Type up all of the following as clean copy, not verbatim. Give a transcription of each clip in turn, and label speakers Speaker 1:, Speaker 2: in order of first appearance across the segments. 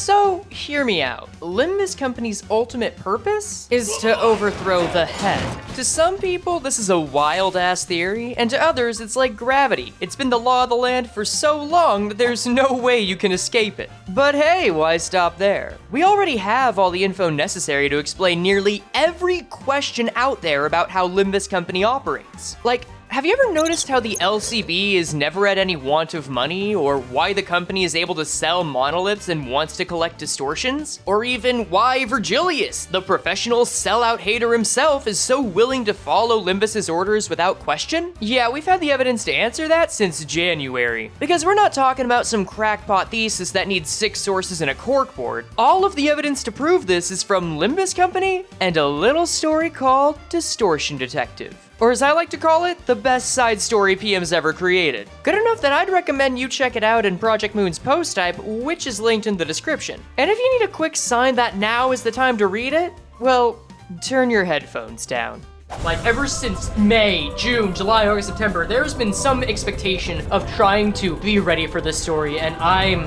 Speaker 1: So, hear me out. Limbus Company's ultimate purpose is to overthrow the head. To some people, this is a wild-ass theory, and to others, it's like gravity. It's been the law of the land for so long that there's no way you can escape it. But hey, why stop there? We already have all the info necessary to explain nearly every question out there about how Limbus Company operates. Like, have you ever noticed how the LCB is never at any want of money, or why the company is able to sell monoliths and wants to collect distortions? Or even why Virgilius, the professional sellout hater himself, is so willing to follow Limbus's orders without question? Yeah, we've had the evidence to answer that since January. Because we're not talking about some crackpot thesis that needs 6 sources and a corkboard. All of the evidence to prove this is from Limbus Company and a little story called Distortion Detective. Or as I like to call it, the best side story PM's ever created. Good enough that I'd recommend you check it out in Project Moon's post type, which is linked in the description. And if you need a quick sign that now is the time to read it, well, turn your headphones down. Like, ever since May, June, July, August, September, there's been some expectation of trying to be ready for this story, and I'm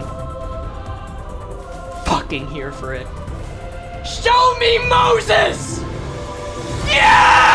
Speaker 1: fucking here for it. Show me Moses! Yes!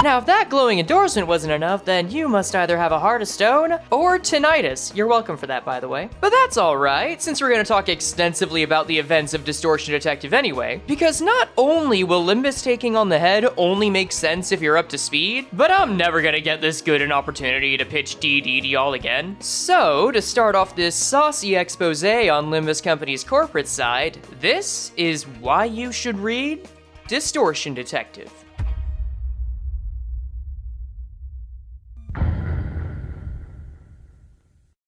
Speaker 1: Now, if that glowing endorsement wasn't enough, then you must either have a heart of stone or tinnitus. You're welcome for that, by the way. But that's alright, since we're gonna talk extensively about the events of Distortion Detective anyway, because not only will Limbus taking on the head only make sense if you're up to speed, but I'm never gonna get this good an opportunity to pitch DD to y'all again. So, to start off this saucy expose on Limbus Company's corporate side, this is why you should read Distortion Detective.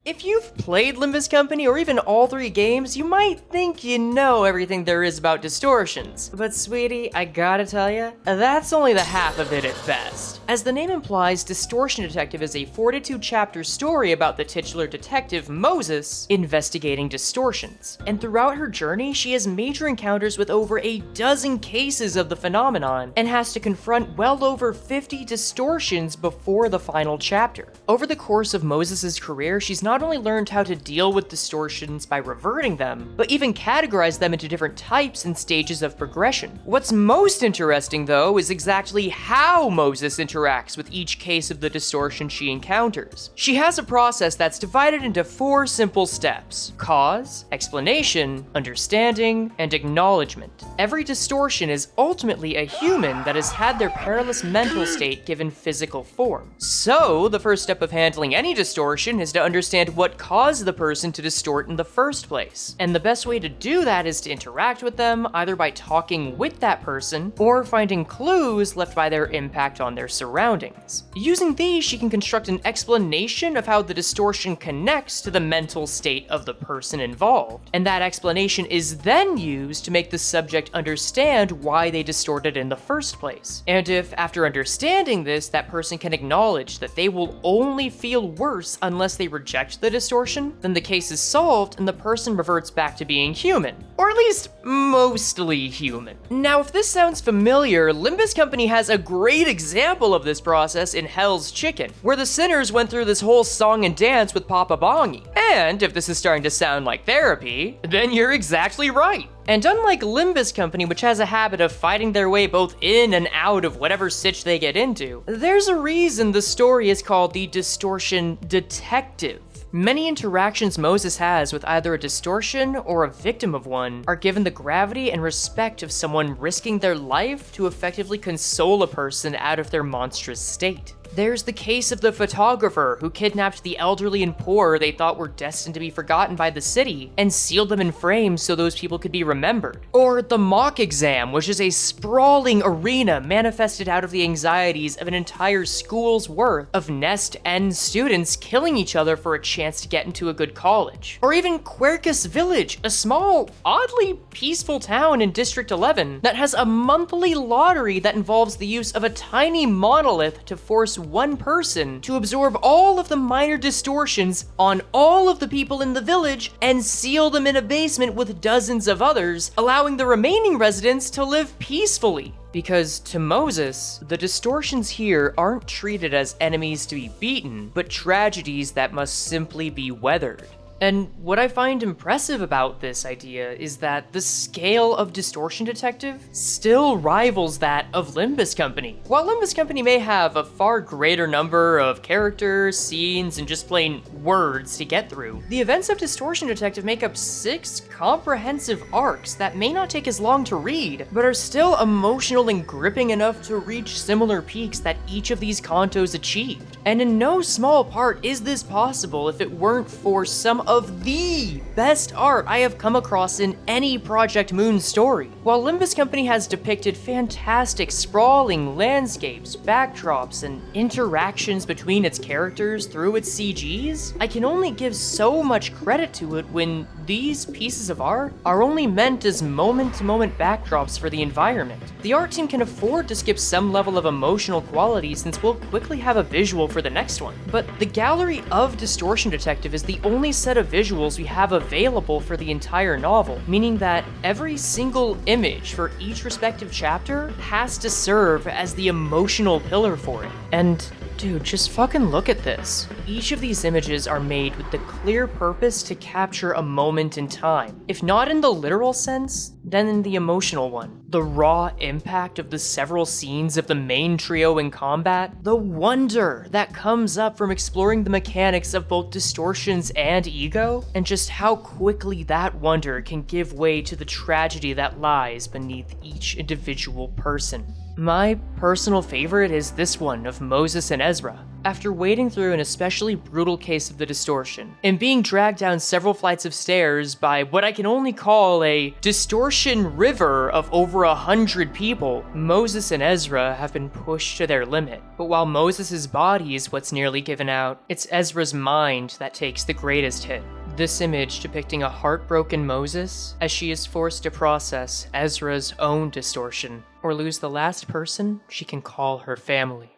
Speaker 1: If you've played Limbus Company or even all 3 games, you might think you know everything there is about distortions. But sweetie, I gotta tell ya, that's only the half of it at best. As the name implies, Distortion Detective is a 42-chapter story about the titular detective, Moses, investigating distortions. And throughout her journey, she has major encounters with over a dozen cases of the phenomenon, and has to confront well over 50 distortions before the final chapter. Over the course of Moses's career, she's not only learned how to deal with distortions by reverting them, but even categorize them into different types and stages of progression. What's most interesting, though, is exactly how Moses interacts with each case of the distortion she encounters. She has a process that's divided into 4 simple steps: cause, explanation, understanding, and acknowledgement. Every distortion is ultimately a human that has had their perilous mental state given physical form. So, the first step of handling any distortion is to understand what caused the person to distort in the first place. And the best way to do that is to interact with them, either by talking with that person, or finding clues left by their impact on their surroundings. Using these, she can construct an explanation of how the distortion connects to the mental state of the person involved. And that explanation is then used to make the subject understand why they distorted in the first place. And if, after understanding this, that person can acknowledge that they will only feel worse unless they reject the distortion, then the case is solved and the person reverts back to being human. Or at least, mostly human. Now, if this sounds familiar, Limbus Company has a great example of this process in Hell's Chicken, where the sinners went through this whole song and dance with Papa Bongi. And if this is starting to sound like therapy, then you're exactly right. And unlike Limbus Company, which has a habit of fighting their way both in and out of whatever sitch they get into, there's a reason the story is called the Distortion Detective. Many interactions Moses has with either a distortion or a victim of one are given the gravity and respect of someone risking their life to effectively console a person out of their monstrous state. There's the case of the photographer who kidnapped the elderly and poor they thought were destined to be forgotten by the city and sealed them in frames so those people could be remembered. Or the mock exam, which is a sprawling arena manifested out of the anxieties of an entire school's worth of Nest N students killing each other for a chance to get into a good college. Or even Quercus Village, a small, oddly peaceful town in District 11 that has a monthly lottery that involves the use of a tiny monolith to force one person to absorb all of the minor distortions on all of the people in the village and seal them in a basement with dozens of others, allowing the remaining residents to live peacefully. Because to Moses, the distortions here aren't treated as enemies to be beaten, but tragedies that must simply be weathered. And what I find impressive about this idea is that the scale of Distortion Detective still rivals that of Limbus Company. While Limbus Company may have a far greater number of characters, scenes, and just plain words to get through, the events of Distortion Detective make up 6 comprehensive arcs that may not take as long to read, but are still emotional and gripping enough to reach similar peaks that each of these cantos achieved. And in no small part is this possible if it weren't for some of the best art I have come across in any Project Moon story. While Limbus Company has depicted fantastic sprawling landscapes, backdrops, and interactions between its characters through its CGs, I can only give so much credit to it when these pieces of art are only meant as moment-to-moment backdrops for the environment. The art team can afford to skip some level of emotional quality since we'll quickly have a visual for the next one. But the gallery of Distortion Detective is the only set of visuals we have available for the entire novel, meaning that every single image for each respective chapter has to serve as the emotional pillar for it. And dude, just fucking look at this. Each of these images are made with the clear purpose to capture a moment in time. If not in the literal sense, then in the emotional one. The raw impact of the several scenes of the main trio in combat, the wonder that comes up from exploring the mechanics of both distortions and ego, and just how quickly that wonder can give way to the tragedy that lies beneath each individual person. My personal favorite is this one of Moses and Ezra. After wading through an especially brutal case of the distortion, and being dragged down several flights of stairs by what I can only call a distortion river of over 100 people, Moses and Ezra have been pushed to their limit. But while Moses' body is what's nearly given out, it's Ezra's mind that takes the greatest hit. This image depicting a heartbroken Moses as she is forced to process Ezra's own distortion, or lose the last person she can call her family.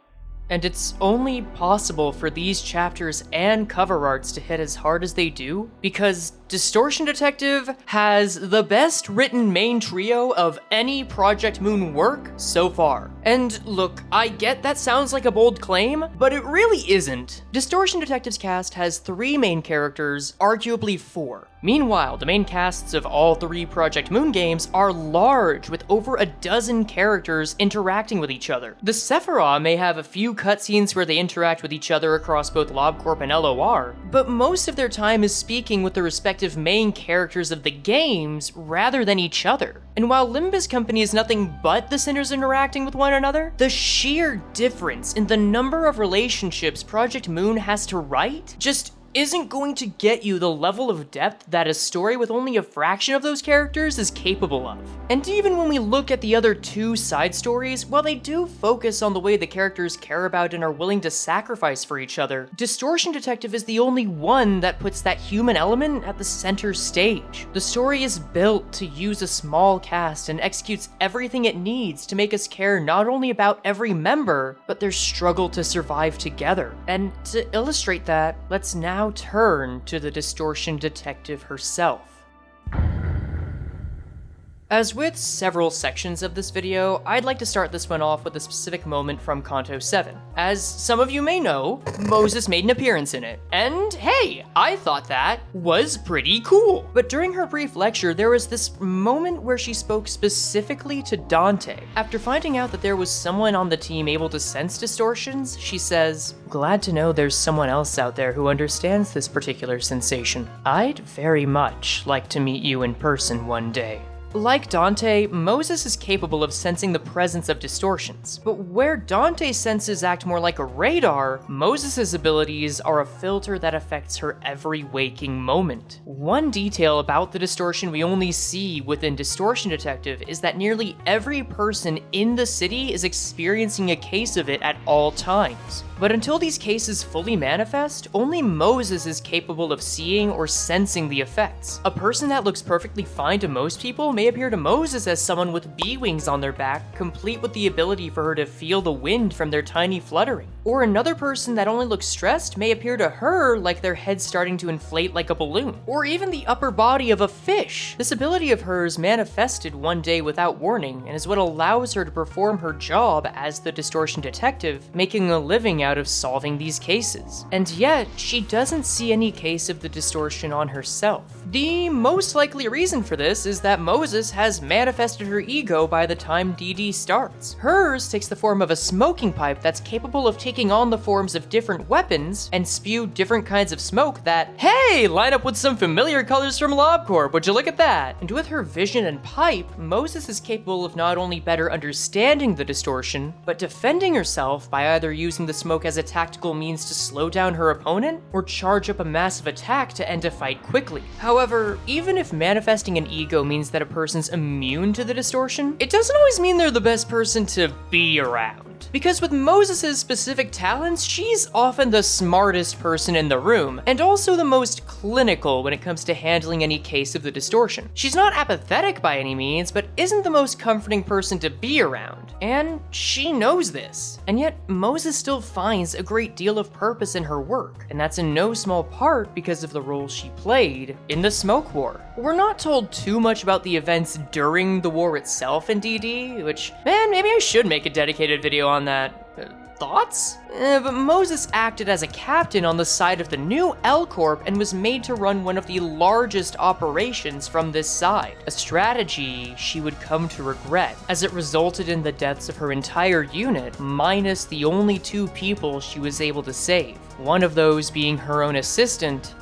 Speaker 1: And it's only possible for these chapters and cover arts to hit as hard as they do because Distortion Detective has the best written main trio of any Project Moon work so far. And look, I get that sounds like a bold claim, but it really isn't. Distortion Detective's cast has 3 main characters, arguably 4. Meanwhile, the main casts of all 3 Project Moon games are large, with over a dozen characters interacting with each other. The Sephiroth may have a few cutscenes where they interact with each other across both LobCorp and LOR, but most of their time is speaking with the respective main characters of the games rather than each other. And while Limbus Company is nothing but the sinners interacting with one another, the sheer difference in the number of relationships Project Moon has to write just isn't going to get you the level of depth that a story with only a fraction of those characters is capable of. And even when we look at the other 2 side stories, while they do focus on the way the characters care about and are willing to sacrifice for each other, Distortion Detective is the only one that puts that human element at the center stage. The story is built to use a small cast and executes everything it needs to make us care not only about every member, but their struggle to survive together. And to illustrate that, let's now turn to the Distortion Detective herself. As with several sections of this video, I'd like to start this one off with a specific moment from Kanto 7. As some of you may know, Moses made an appearance in it, and hey, I thought that was pretty cool. But during her brief lecture, there was this moment where she spoke specifically to Dante. After finding out that there was someone on the team able to sense distortions, she says, "Glad to know there's someone else out there who understands this particular sensation. I'd very much like to meet you in person one day." Like Dante, Moses is capable of sensing the presence of distortions, but where Dante's senses act more like a radar, Moses' abilities are a filter that affects her every waking moment. One detail about the distortion we only see within Distortion Detective is that nearly every person in the city is experiencing a case of it at all times. But until these cases fully manifest, only Moses is capable of seeing or sensing the effects. A person that looks perfectly fine to most people may appear to Moses as someone with bee wings on their back, complete with the ability for her to feel the wind from their tiny fluttering. Or another person that only looks stressed may appear to her like their head's starting to inflate like a balloon. Or even the upper body of a fish. This ability of hers manifested one day without warning and is what allows her to perform her job as the Distortion detective, making a living out of solving these cases. And yet, she doesn't see any case of the Distortion on herself. The most likely reason for this is that Moses has manifested her ego by the time DD starts. Hers takes the form of a smoking pipe that's capable of taking on the forms of different weapons and spew different kinds of smoke that, hey, line up with some familiar colors from LobCorp, would you look at that? And with her vision and pipe, Moses is capable of not only better understanding the Distortion, but defending herself by either using the smoke as a tactical means to slow down her opponent or charge up a massive attack to end a fight quickly. However, even if manifesting an ego means that a person's immune to the Distortion, it doesn't always mean they're the best person to be around. Because with Moses' specific talents, she's often the smartest person in the room, and also the most clinical when it comes to handling any case of the Distortion. She's not apathetic by any means, but isn't the most comforting person to be around, and she knows this. And yet, Moses still finds a great deal of purpose in her work, and that's in no small part because of the role she played in the Smoke War. We're not told too much about the events during the war itself in DD, which, man, maybe I should make a dedicated video on that. Thoughts? But Moses acted as a captain on the side of the new L-Corp and was made to run one of the largest operations from this side, a strategy she would come to regret, as it resulted in the deaths of her entire unit, minus the only 2 people she was able to save, one of those being her own assistant.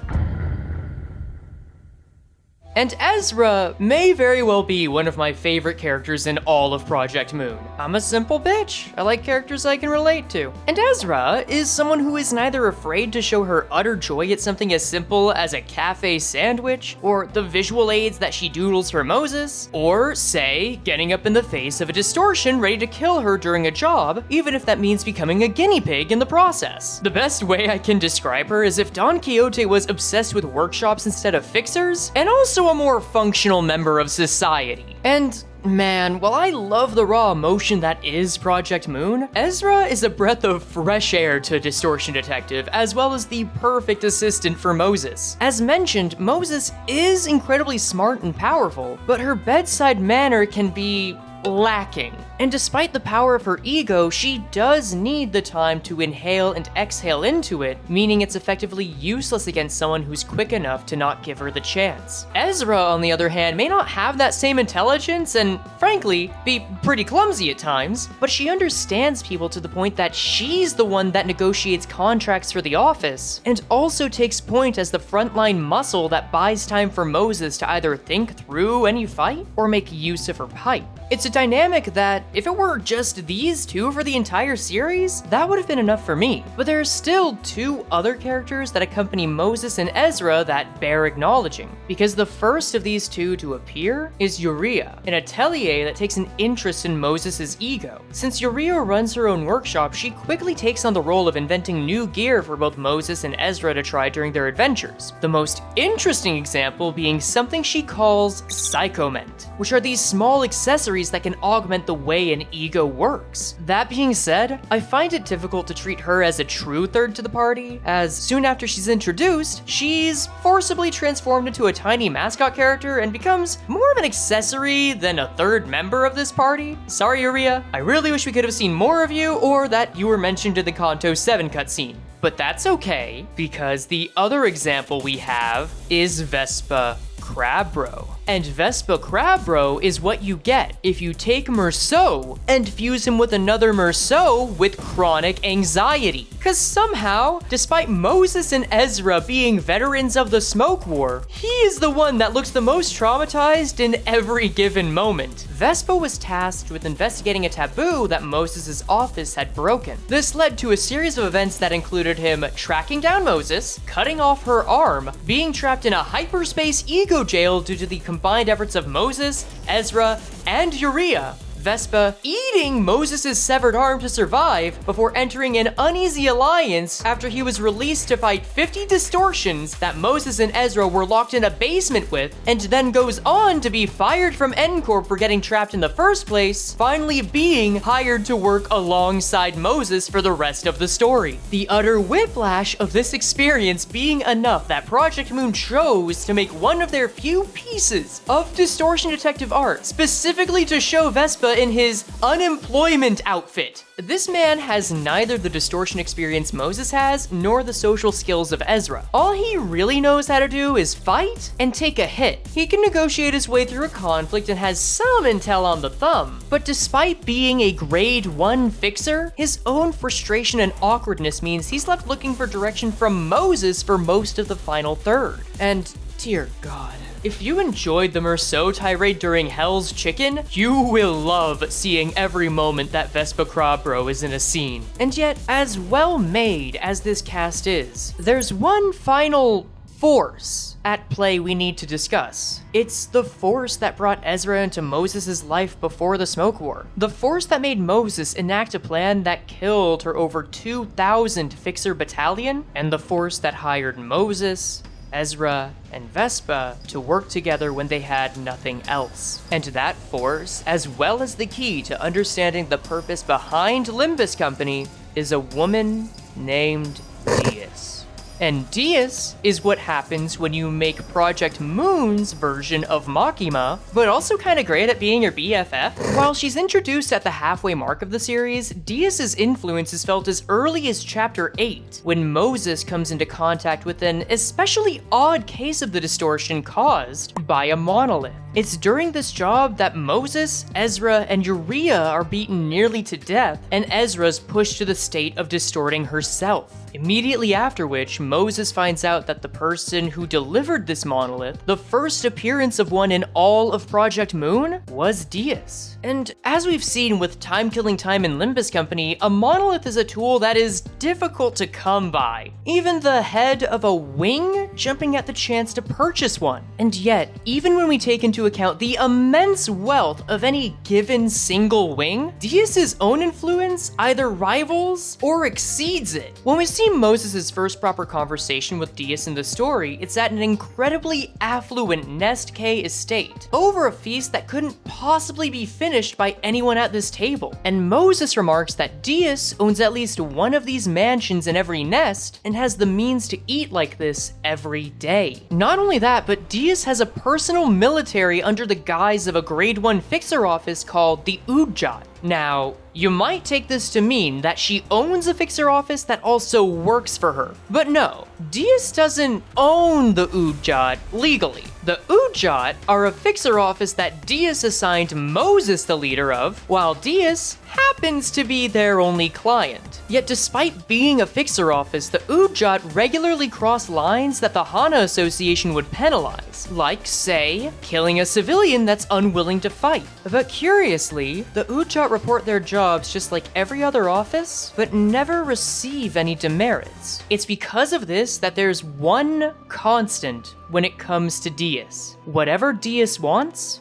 Speaker 1: And Ezra may very well be one of my favorite characters in all of Project Moon. I'm a simple bitch. I like characters I can relate to. And Ezra is someone who is neither afraid to show her utter joy at something as simple as a cafe sandwich, or the visual aids that she doodles for Moses, or, say, getting up in the face of a Distortion ready to kill her during a job, even if that means becoming a guinea pig in the process. The best way I can describe her is if Don Quixote was obsessed with workshops instead of fixers, and also a more functional member of society. And man, while I love the raw emotion that is Project Moon, Ezra is a breath of fresh air to Distortion Detective, as well as the perfect assistant for Moses. As mentioned, Moses is incredibly smart and powerful, but her bedside manner can be lacking. And despite the power of her ego, she does need the time to inhale and exhale into it, meaning it's effectively useless against someone who's quick enough to not give her the chance. Ezra, on the other hand, may not have that same intelligence and, frankly, be pretty clumsy at times, but she understands people to the point that she's the one that negotiates contracts for the office, and also takes point as the frontline muscle that buys time for Moses to either think through any fight or make use of her pipe. It's a dynamic that, if it were just these 2 for the entire series, that would have been enough for me. But there are still 2 other characters that accompany Moses and Ezra that bear acknowledging, because the first of these 2 to appear is Uriah, an atelier that takes an interest in Moses' ego. Since Uriah runs her own workshop, she quickly takes on the role of inventing new gear for both Moses and Ezra to try during their adventures. The most interesting example being something she calls Psychoment, which are these small accessories that can augment the way an ego works. That being said, I find it difficult to treat her as a true third to the party, as soon after she's introduced, she's forcibly transformed into a tiny mascot character and becomes more of an accessory than a third member of this party. Sorry, Uriah, I really wish we could have seen more of you, or that you were mentioned in the Kanto 7 cutscene. But that's okay, because the other example we have is Vespa Crabbro. And Vespa Crabbro is what you get if you take Merceau and fuse him with another Merceau with chronic anxiety. Cause somehow, despite Moses and Ezra being veterans of the Smoke War, he is the one that looks the most traumatized in every given moment. Vespa was tasked with investigating a taboo that Moses' office had broken. This led to a series of events that included him tracking down Moses, cutting off her arm, being trapped in a hyperspace ego jail due to the combined efforts of Moses, Ezra, and Uriah, Vespa eating Moses' severed arm to survive before entering an uneasy alliance after he was released to fight 50 distortions that Moses and Ezra were locked in a basement with, and then goes on to be fired from N-Corp for getting trapped in the first place, finally being hired to work alongside Moses for the rest of the story. The utter whiplash of this experience being enough that Project Moon chose to make one of their few pieces of distortion detective art specifically to show Vespa in his unemployment outfit. This man has neither the distortion experience Moses has, nor the social skills of Ezra. All he really knows how to do is fight and take a hit. He can negotiate his way through a conflict and has some intel on the thumb. But despite being a grade 1 fixer, his own frustration and awkwardness means he's left looking for direction from Moses for most of the final third. And dear God, if you enjoyed the Merceau tirade during Hell's Chicken, you will love seeing every moment that Vespa Crabro is in a scene. And yet, as well made as this cast is, there's one final force at play we need to discuss. It's the force that brought Ezra into Moses' life before the Smoke War. The force that made Moses enact a plan that killed her over 2,000 fixer battalion, and the force that hired Moses, Ezra, and Vespa to work together when they had nothing else. And that force, as well as the key to understanding the purpose behind Limbus Company, is a woman named Diaz. And Diaz is what happens when you make Project Moon's version of Makima, but also kinda great at being your BFF. While she's introduced at the halfway mark of the series, Diaz's influence is felt as early as Chapter 8, when Moses comes into contact with an especially odd case of the distortion caused by a monolith. It's during this job that Moses, Ezra, and Uriah are beaten nearly to death, and Ezra's pushed to the state of distorting herself. Immediately after which, Moses finds out that the person who delivered this monolith, the first appearance of one in all of Project Moon, was Diaz. And as we've seen with time-killing time in Limbus Company, a monolith is a tool that is difficult to come by. Even the head of a wing jumping at the chance to purchase one. And yet, even when we take into account the immense wealth of any given single wing, Diaz's own influence either rivals or exceeds it. When we see Moses' first proper conversation with Diaz in the story, it's at an incredibly affluent Nest K estate, over a feast that couldn't possibly be finished by anyone at this table. And Moses remarks that Diaz owns at least one of these mansions in every nest, and has the means to eat like this every day. Not only that, but Diaz has a personal military under the guise of a grade 1 fixer office called the Ujat. Now, you might take this to mean that she owns a fixer office that also works for her. But no, Diaz doesn't own the Ujat legally. The Ujat are a fixer office that Diaz assigned Moses the leader of, while Diaz happens to be their only client. Yet despite being a fixer office, the Ujat regularly cross lines that the Hana Association would penalize, like, say, killing a civilian that's unwilling to fight. But curiously, the Ujat report their jobs just like every other office, but never receive any demerits. It's because of this that there's one constant when it comes to Diaz. Whatever Diaz wants,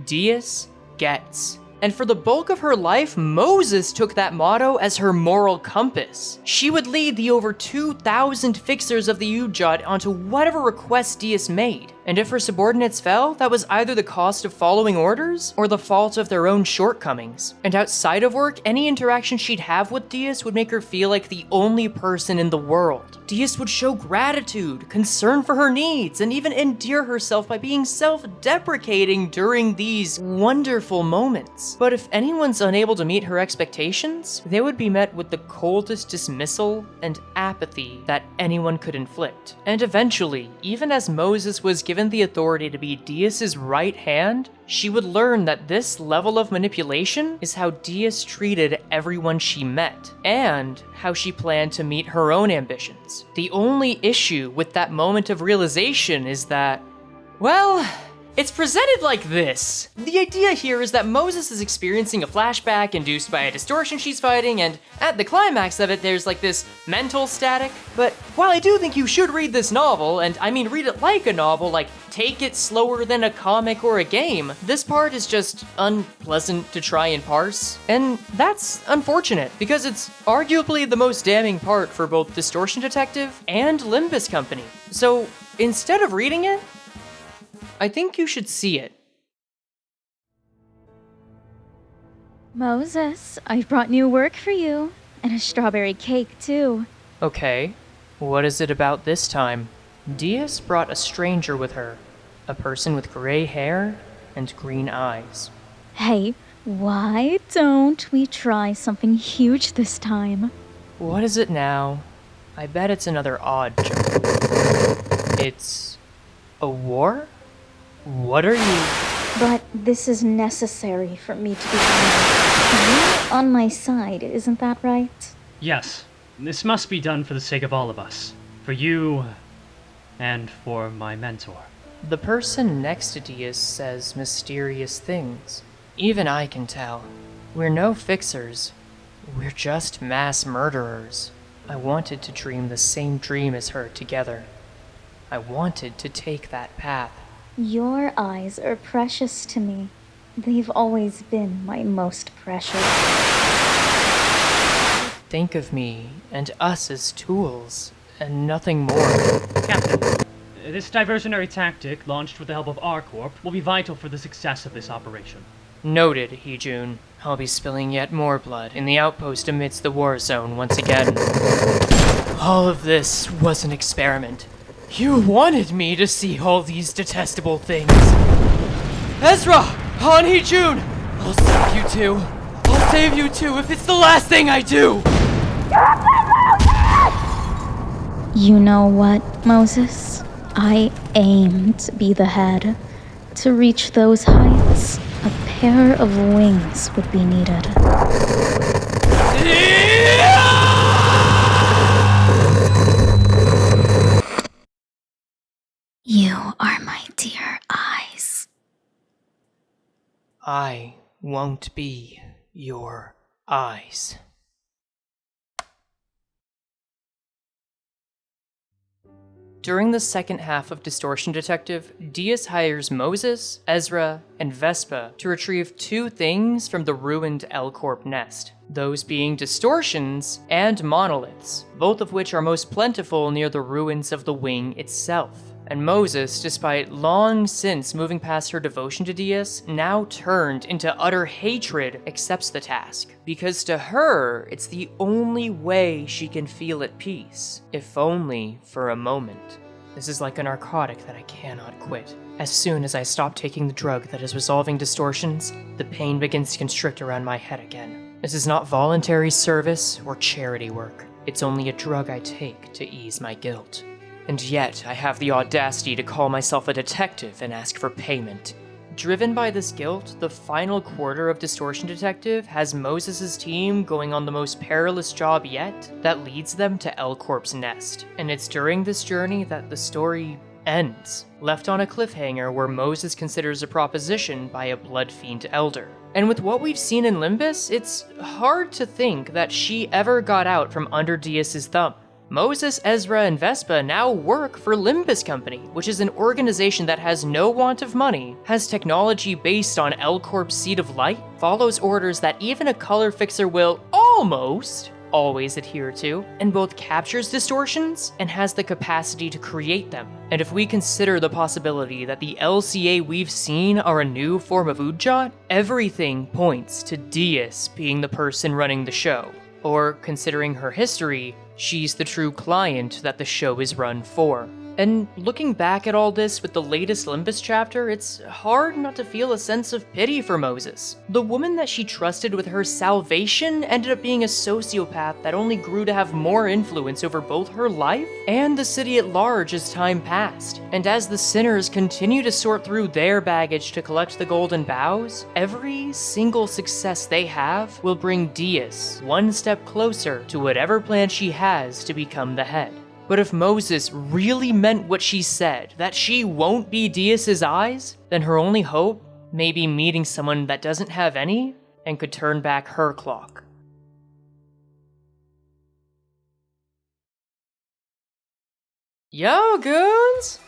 Speaker 1: Diaz gets. And for the bulk of her life, Moses took that motto as her moral compass. She would lead the over 2,000 fixers of the Ujat onto whatever request Diaz made. And if her subordinates fell, that was either the cost of following orders or the fault of their own shortcomings. And outside of work, any interaction she'd have with Diaz would make her feel like the only person in the world. Diaz would show gratitude, concern for her needs, and even endear herself by being self-deprecating during these wonderful moments. But if anyone's unable to meet her expectations, they would be met with the coldest dismissal and apathy that anyone could inflict. And eventually, even as Moses was given the authority to be Diaz's right hand, she would learn that this level of manipulation is how Diaz treated everyone she met, and how she planned to meet her own ambitions. The only issue with that moment of realization is that, well, it's presented like this. The idea here is that Moses is experiencing a flashback induced by a distortion she's fighting, and at the climax of it, there's like this mental static. But while I do think you should read this novel, and I mean read it like a novel, like take it slower than a comic or a game. This part is just unpleasant to try and parse, and that's unfortunate, because it's arguably the most damning part for both Distortion Detective and Limbus Company. So instead of reading it, I think you should see it.
Speaker 2: Moses, I brought new work for you, and a strawberry cake too.
Speaker 1: Okay, what is it about this time? Diaz brought a stranger with her, a person with gray hair and green eyes.
Speaker 2: Hey, why don't we try something huge this time?
Speaker 1: What is it now? I bet it's another odd joke. It's a war? What are you?
Speaker 2: But this is necessary for me to be You're on my side, isn't that right?
Speaker 3: Yes, this must be done for the sake of all of us. For you, and for my mentor.
Speaker 1: The person next to Diaz says mysterious things. Even I can tell. We're no fixers. We're just mass murderers. I wanted to dream the same dream as her together. I wanted to take that path.
Speaker 2: Your eyes are precious to me. They've always been my most precious.
Speaker 1: Think of me and us as tools, and nothing more.
Speaker 3: Captain, this diversionary tactic, launched with the help of R-Corp, will be vital for the success of this operation.
Speaker 1: Noted, Hee-Jun. I'll be spilling yet more blood in the outpost amidst the war zone once again. All of this was an experiment. You wanted me to see all these detestable things. Ezra! Han Hee-Jun! I'll save you too. I'll save you too if it's the last thing I do!
Speaker 2: You know what, Moses? I aim to be the head. To reach those heights, a pair of wings would be needed. You are my dear eyes.
Speaker 1: I won't be your eyes. During the second half of Distortion Detective, Diaz hires Moses, Ezra, and Vespa to retrieve two things from the ruined L-Corp nest, those being distortions and monoliths, both of which are most plentiful near the ruins of the wing itself. And Moses, despite long since moving past her devotion to Diaz, now turned into utter hatred, accepts the task. Because to her, it's the only way she can feel at peace, if only for a moment. This is like a narcotic that I cannot quit. As soon as I stop taking the drug that is resolving distortions, the pain begins to constrict around my head again. This is not voluntary service or charity work. It's only a drug I take to ease my guilt. And yet, I have the audacity to call myself a detective and ask for payment. Driven by this guilt, the final quarter of Distortion Detective has Moses' team going on the most perilous job yet that leads them to L-Corp's nest. And it's during this journey that the story ends, left on a cliffhanger where Moses considers a proposition by a blood fiend elder. And with what we've seen in Limbus, it's hard to think that she ever got out from under Diaz's thumb. Moses, Ezra, and Vespa now work for Limbus Company, which is an organization that has no want of money, has technology based on L-Corp's Seed of Light, follows orders that even a color fixer will almost always adhere to, and both captures distortions and has the capacity to create them. And if we consider the possibility that the LCA we've seen are a new form of Udjat, everything points to Diaz being the person running the show. Or, considering her history, she's the true client that the show is run for. And looking back at all this with the latest Limbus chapter, it's hard not to feel a sense of pity for Moses. The woman that she trusted with her salvation ended up being a sociopath that only grew to have more influence over both her life and the city at large as time passed. And as the sinners continue to sort through their baggage to collect the golden boughs, every single success they have will bring Diaz one step closer to whatever plan she has to become the head. But if Moses really meant what she said, that she won't be Diaz's eyes, then her only hope may be meeting someone that doesn't have any and could turn back her clock. Yo, goons!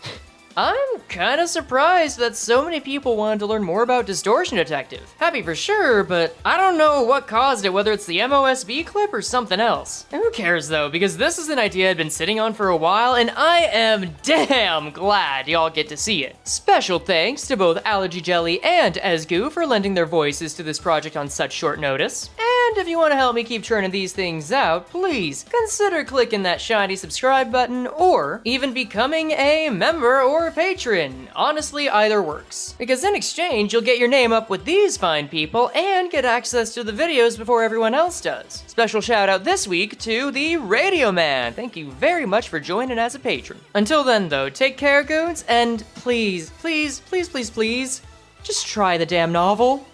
Speaker 1: I'm kinda surprised that so many people wanted to learn more about Distortion Detective. Happy for sure, but I don't know what caused it, whether it's the MOSB clip or something else. Who cares though, because this is an idea I'd been sitting on for a while, and I am damn glad y'all get to see it. Special thanks to both Allergy Jelly and Ezgu for lending their voices to this project on such short notice. And if you want to help me keep churning these things out, please consider clicking that shiny subscribe button, or even becoming a member or a patron. Honestly, either works. Because in exchange, you'll get your name up with these fine people and get access to the videos before everyone else does. Special shout out this week to the Radio Man. Thank you very much for joining as a patron. Until then though, take care, goons, and please, please, please, please, please, just try the damn novel.